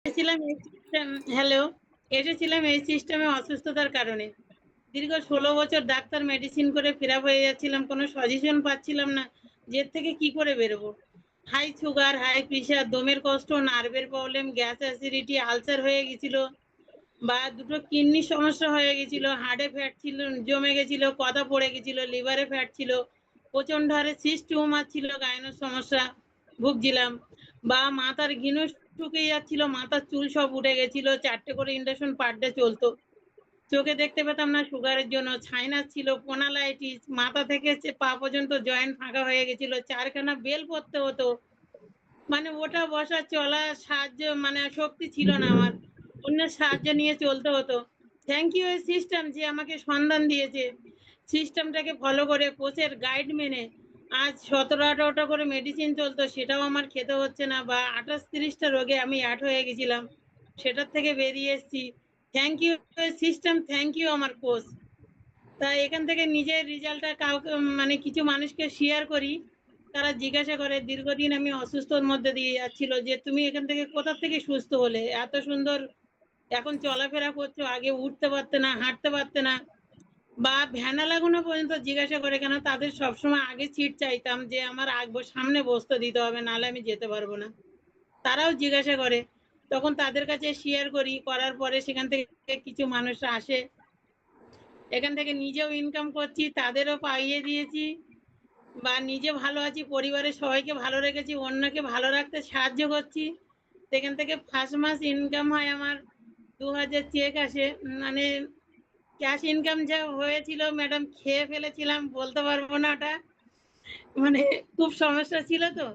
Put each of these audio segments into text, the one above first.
এসেছিলাম এই system hello, এসেছিলাম এই সিস্টেমে অসুস্থতার কারণে। দীর্ঘ ১৬ বছর ডাক্তার মেডিসিন করে ফেরাপ হয়ে যাচ্ছিলাম। কোনো সাজেশন পাচ্ছিলাম না যে এর থেকে কি করে বেরোবো। হাই সুগার, হাই প্রেশার, দমের কষ্ট, নার্ভের প্রবলেম, গ্যাস অ্যাসিডিটি, আলসার হয়ে গেছিল বা দুটো কিডনির সমস্যা হয়ে গেছিল, হার্টে ফ্যাট ছিল জমে গেছিল, কথা পড়ে গেছিল, লিভারে ফ্যাট ছিল, প্রচন্ড হারে সিস্ট টিউমার ছিল, গাইনোর সমস্যা ভুগছিলাম বা মাথার ঘিনু শুকিয়ে যাচ্ছিল, মাথার চুল সব উঠে গেছিল, 4টে করে ইনজেকশন পার ডে চলতো। চোখে দেখতে পেতাম না সুগারের জন্য, সাইনাস ছিল, পোনালাইটিস, মাথা থেকে পা পর্যন্ত জয়েন্ট ফাঁকা হয়ে গেছিল, 4খানা বেল পড়তে হতো। মানে ওঠা বসা চলা সাহায্য মানে শক্তি ছিল না আমার, অন্যের সাহায্য নিয়ে চলতে হতো। থ্যাংক ইউ এই সিস্টেম যে আমাকে সন্ধান দিয়েছে। সিস্টেমটাকে ফলো করে কোচের গাইড মেনে আজ 17-18টা করে মেডিসিন চলতো, সেটাও আমার খেতে হচ্ছে না বা 28-30টা রোগে আমি অ্যাড হয়ে গেছিলাম, সেটার থেকে বেরিয়ে এসেছি। Thank you system, thank you আমার কোচ। তাই এখান থেকে নিজের রেজাল্টটা কাউকে মানে কিছু মানুষকে শেয়ার করি। তারা জিজ্ঞাসা করে দীর্ঘদিন আমি অসুস্থর মধ্যে দিয়ে যাচ্ছিল যে তুমি এখান থেকে কোথা থেকে সুস্থ হলে, এত সুন্দর এখন চলাফেরা করছো, আগে উঠতে পারতে না, হাঁটতে পারতে না বা ভ্যানা লাগানো পর্যন্ত জিজ্ঞাসা করে। কেন তাদের সবসময় আগে সিট চাইতাম যে আমার সামনে বসতে দিতে হবে, নাহলে আমি যেতে পারবো না। তারাও জিজ্ঞাসা করে, তখন তাদের কাছে শেয়ার করি, করার পরে সেখান থেকে কিছু মানুষ আসে, এখান থেকে নিজেও ইনকাম করছি, তাদেরও পাইয়ে দিয়েছি বা নিজে ভালো আছি, পরিবারের সবাইকে ভালো রেখেছি, অন্যকে ভালো রাখতে সাহায্য করছি। সেখান থেকে ফার্স্ট মাস ইনকাম হয় আমার 2000 চেক আসে। মানে ক্যাশ ইনকাম যা হয়েছিল ম্যাডাম, খেয়ে ফেলেছিলাম, বলতে পারবো না ওটা, মানে খুব সমস্যা ছিল তো।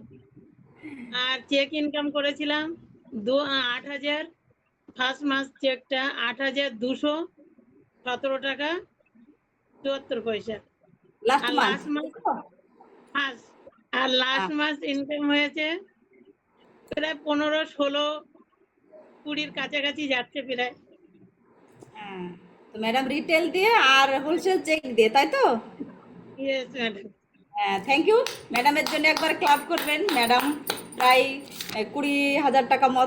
আর চেক ইনকাম করেছিলাম 8,000, ফার্স্ট মাস চেকটা 8,217 টাকা 74 পয়সা। লাস্ট আর মান্থ লাস্ট মাস আর লাস্ট মাস ইনকাম হয়েছে প্রায় 15, 16, 20 কাছাকাছি যাচ্ছে প্রায়। হ্যাঁ, তো ম্যাডাম রিটেল দিয়ে আর হোলসেল চেক দিয়ে, তাই তো? Yes madam. হ্যাঁ, থ্যাংক ইউ। ম্যাডামের জন্য একবার ক্লাব করবেন। ম্যাডাম প্রায় 20,000 টাকা মতো